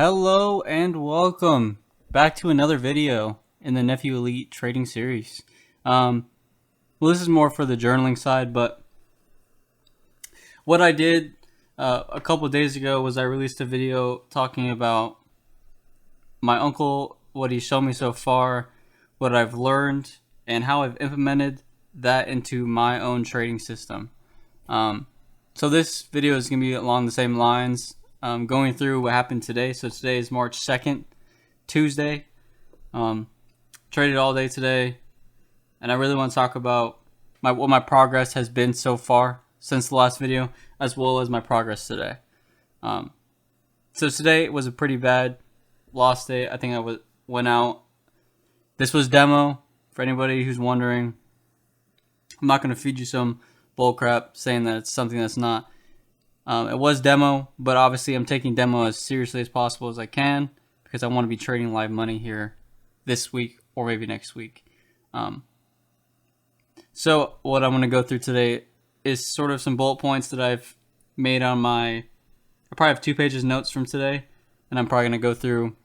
Hello and welcome back to another video in the NephewElite trading series. Well, this is more for the journaling side, but what I did a couple of days ago was I released a video talking about my uncle, what he's shown me so far, what I've learned, and how I've implemented that into my own trading system. So this video is going to be along the same lines. Going through what happened today. So today is March 2nd, Tuesday. Traded all day today, and I really want to talk about what my progress has been so far since the last video, as well as my progress today. So today was a pretty bad loss day. I think I went out. This was demo for anybody who's wondering. I'm not going to feed you some bullcrap saying that it's something that's not. It was demo, but obviously I'm taking demo as seriously as possible as I can because I want to be trading live money here this week or maybe next week. So what I'm going to go through today is sort of some bullet points that I've made on I probably have 2 pages notes from today, and I'm probably going to go through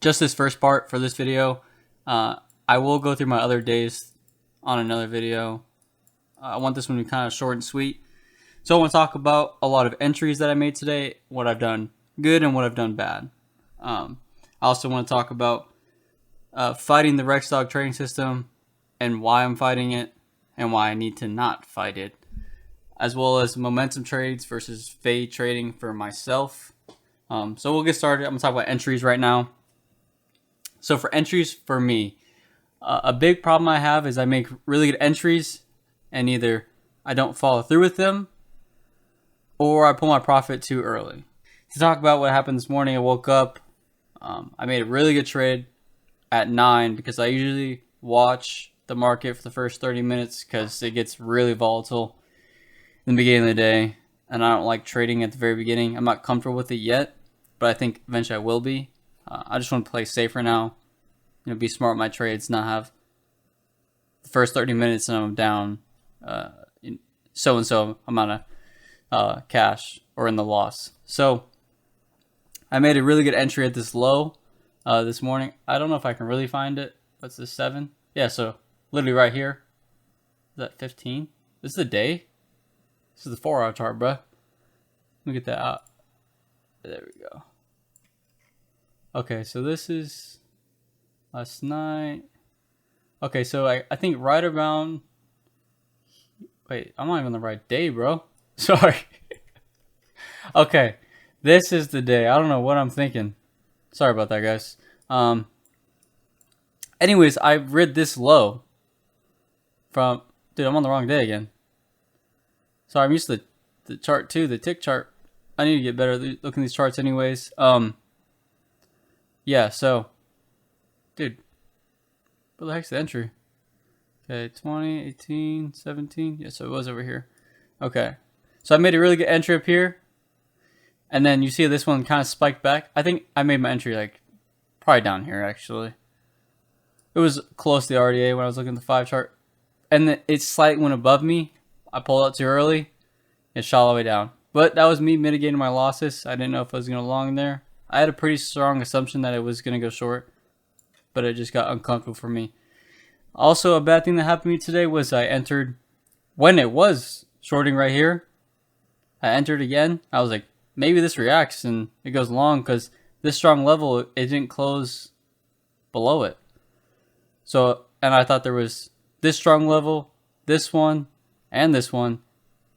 just this first part for this video. I will go through my other days on another video. I want this one to be kind of short and sweet. So I want to talk about a lot of entries that I made today, what I've done good and what I've done bad. I also want to talk about fighting the Rex Dog trading system and why I'm fighting it and why I need to not fight it, as well as momentum trades versus fade trading for myself. So we'll get started. I'm going to talk about entries right now. So for entries for me, a big problem I have is I make really good entries and either I don't follow through with them or I pull my profit too early. To talk about what happened this morning, I woke up. I made a really good trade at 9 because I usually watch the market for the first 30 minutes because it gets really volatile in the beginning of the day. And I don't like trading at the very beginning. I'm not comfortable with it yet, but I think eventually I will be. I just want to play safer now. Be smart with my trades, not have the first 30 minutes and I'm down so-and-so amount of cash or in the loss. So I made a really good entry at this low this morning. I don't know if I can really find it. What's this, 7? Yeah, so literally right here. Is that 15? This is the day. This is the 4-hour chart, bro. Let me get that out. There we go. Okay, so this is last night. Okay, so I think right around. Wait, I'm not even on the right day, bro. Sorry. Okay, this is the day. I don't know what I'm thinking. Sorry about that, guys. Anyways, I read this low from... Dude, I'm on the wrong day again. Sorry, I'm used to the chart too, the tick chart. I need to get better looking at these charts anyways. Yeah, so... Dude, what the heck's the entry? Okay, 20, 18, 17. Yeah, so it was over here. Okay. So I made a really good entry up here. And then you see this one kind of spiked back. I think I made my entry like probably down here actually. It was close to the RDA when I was looking at the 5 chart. And then it slightly went above me. I pulled out too early. It shot all the way down. But that was me mitigating my losses. I didn't know if I was going to long there. I had a pretty strong assumption that it was going to go short. But it just got uncomfortable for me. Also, a bad thing that happened to me today was I entered when it was shorting right here. I entered again. I was like, maybe this reacts and it goes long because this strong level, it didn't close below it. So, and I thought there was this strong level, this one, and this one.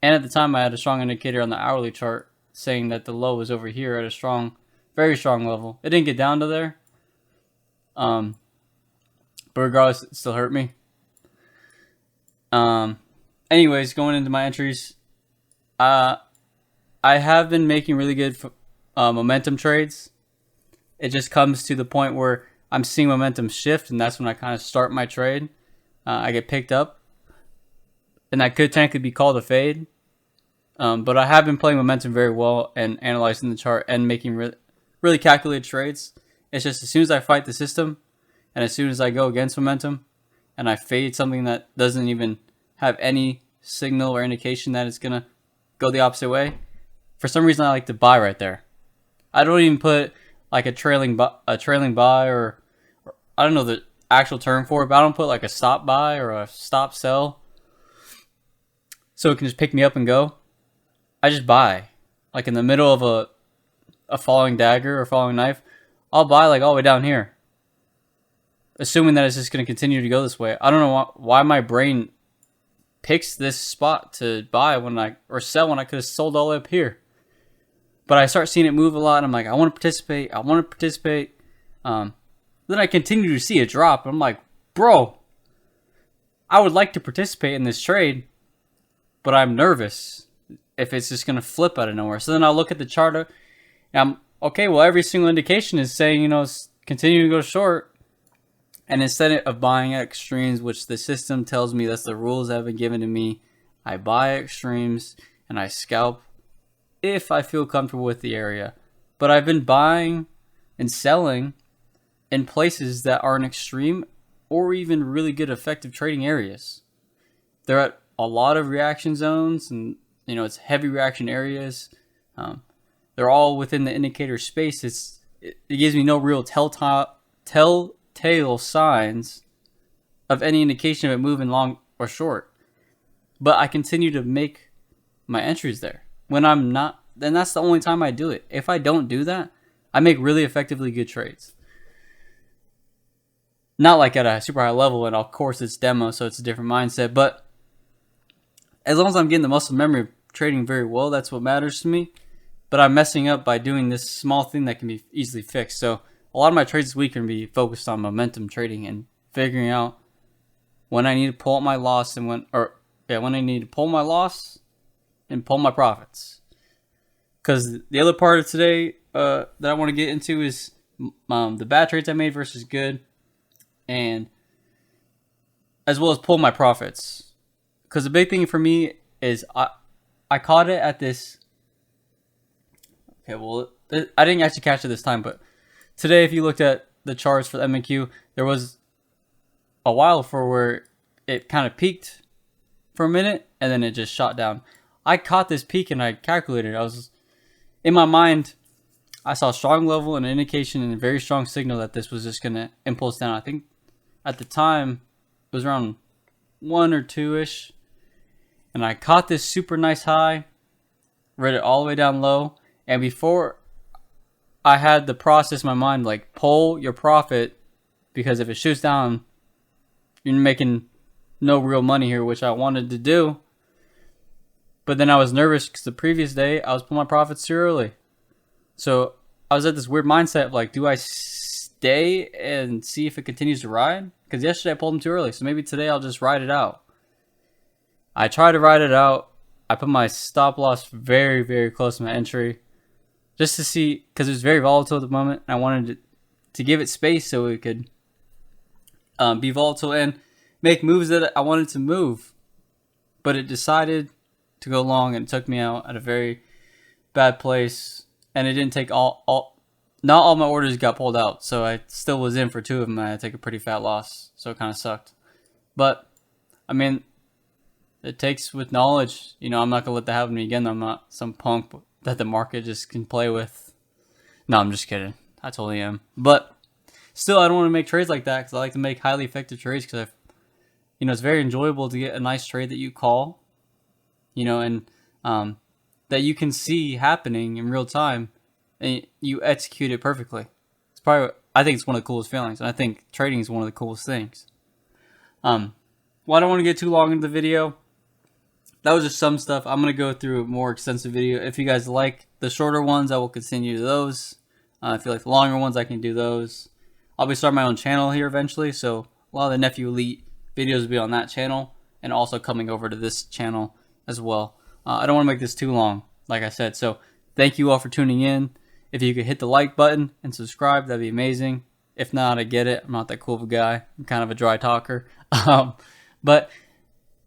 And at the time, I had a strong indicator on the hourly chart saying that the low was over here at a strong, very strong level. It didn't get down to there. But regardless, it still hurt me. Anyways, going into my entries, I have been making really good momentum trades. It just comes to the point where I'm seeing momentum shift, and that's when I kind of start my trade. I get picked up, and that could technically be called a fade. But I have been playing momentum very well and analyzing the chart and making really calculated trades. It's just as soon as I fight the system, and as soon as I go against momentum, and I fade something that doesn't even have any signal or indication that it's going to go the opposite way, for some reason I like to buy right there. I don't even put like a trailing buy, or I don't know the actual term for it, but I don't put like a stop buy or a stop sell, so it can just pick me up and go. I just buy, like in the middle of a falling dagger or falling knife. I'll buy like all the way down here, assuming that it's just going to continue to go this way. I don't know why my brain picks this spot to buy or sell when I could have sold all the way up here. But I start seeing it move a lot, and I'm like, I want to participate. Then I continue to see a drop, and I'm like, bro, I would like to participate in this trade, but I'm nervous if it's just going to flip out of nowhere. So then I'll look at the chart, and I'm, okay, well, every single indication is saying, it's continuing to go short. And instead of buying at extremes, which the system tells me that's the rules that have been given to me, I buy at extremes and I scalp if I feel comfortable with the area. But I've been buying and selling in places that are an extreme or even really good effective trading areas. They're at a lot of reaction zones, and it's heavy reaction areas. They're all within the indicator space. It gives me no real telltale signs of any indication of it moving long or short. But I continue to make my entries there. When I'm not, then that's the only time I do it. If I don't do that, I make really effectively good trades. Not like at a super high level, and of course it's demo, so it's a different mindset. But as long as I'm getting the muscle memory of trading very well, that's what matters to me. But I'm messing up by doing this small thing that can be easily fixed. So a lot of my trades this week are going to be focused on momentum trading and figuring out when I need to pull up my loss and when I need to pull my loss and pull my profits. Because the other part of today that I want to get into is the bad trades I made versus good, and as well as pull my profits. Because the big thing for me is I caught it at this. Okay, well, I didn't actually catch it this time, but today, if you looked at the charts for the M&Q, there was a while for where it kind of peaked for a minute, and then it just shot down. I caught this peak, and I calculated. In my mind, I saw a strong level and an indication and a very strong signal that this was just going to impulse down. I think at the time, it was around 1 or 2-ish, and I caught this super nice high, read it all the way down low, and before I had the process in my mind, like, pull your profit, because if it shoots down, you're making no real money here, which I wanted to do. But then I was nervous because the previous day I was pulling my profits too early. So I was at this weird mindset of like, do I stay and see if it continues to ride? Because yesterday I pulled them too early, so maybe today I'll just ride it out. I tried to ride it out. I put my stop loss very, very close to my entry, just to see, because it was very volatile at the moment. And I wanted to give it space so it could be volatile and make moves that I wanted to move. But it decided to go long, and it took me out at a very bad place. And it didn't take not all my orders got pulled out. So I still was in for 2 of them, and I had to take a pretty fat loss. So it kind of sucked. But, I mean, it takes with knowledge. I'm not going to let that happen to me again. I'm not some punk that the market just can play with. No, I'm just kidding. I totally am. But still, I don't want to make trades like that, because I like to make highly effective trades, because it's very enjoyable to get a nice trade that you call, and that you can see happening in real time, and you execute it perfectly. I think it's one of the coolest feelings, and I think trading is one of the coolest things. Well, I don't want to get too long into the video. That was just some stuff. I'm going to go through a more extensive video. If you guys like the shorter ones, I will continue those. If you like the longer ones, I can do those. I'll be starting my own channel here eventually, so a lot of the NephewElite videos will be on that channel, and also coming over to this channel as well. I don't want to make this too long, like I said. So thank you all for tuning in. If you could hit the like button and subscribe, that'd be amazing. If not, I get it. I'm not that cool of a guy. I'm kind of a dry talker. But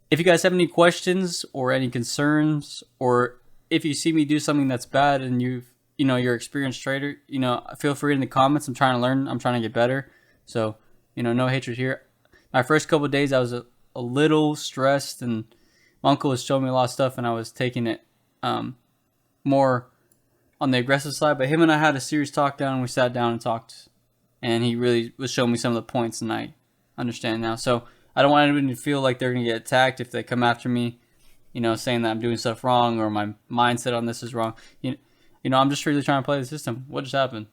if you guys have any questions or any concerns, or if you see me do something that's bad and you're an experienced trader, feel free in the comments. I'm trying to learn. I'm trying to get better. So, no hatred here. My first couple of days, I was a little stressed, and my uncle was showing me a lot of stuff, and I was taking it more on the aggressive side, but him and I had a serious talk down, and we sat down and talked, and he really was showing me some of the points, and I understand now. So I don't want anybody to feel like they're going to get attacked if they come after me, you know, saying that I'm doing stuff wrong or my mindset on this is wrong. You know, I'm just really trying to play the system. What just happened?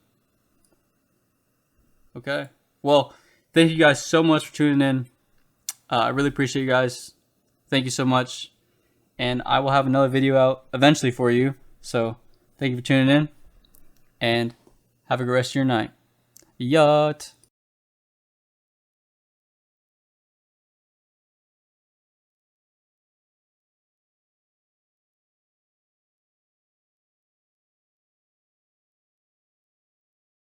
Okay. Well, thank you guys so much for tuning in. I really appreciate you guys. Thank you so much. And I will have another video out eventually for you. So thank you for tuning in. And have a good rest of your night. Yacht.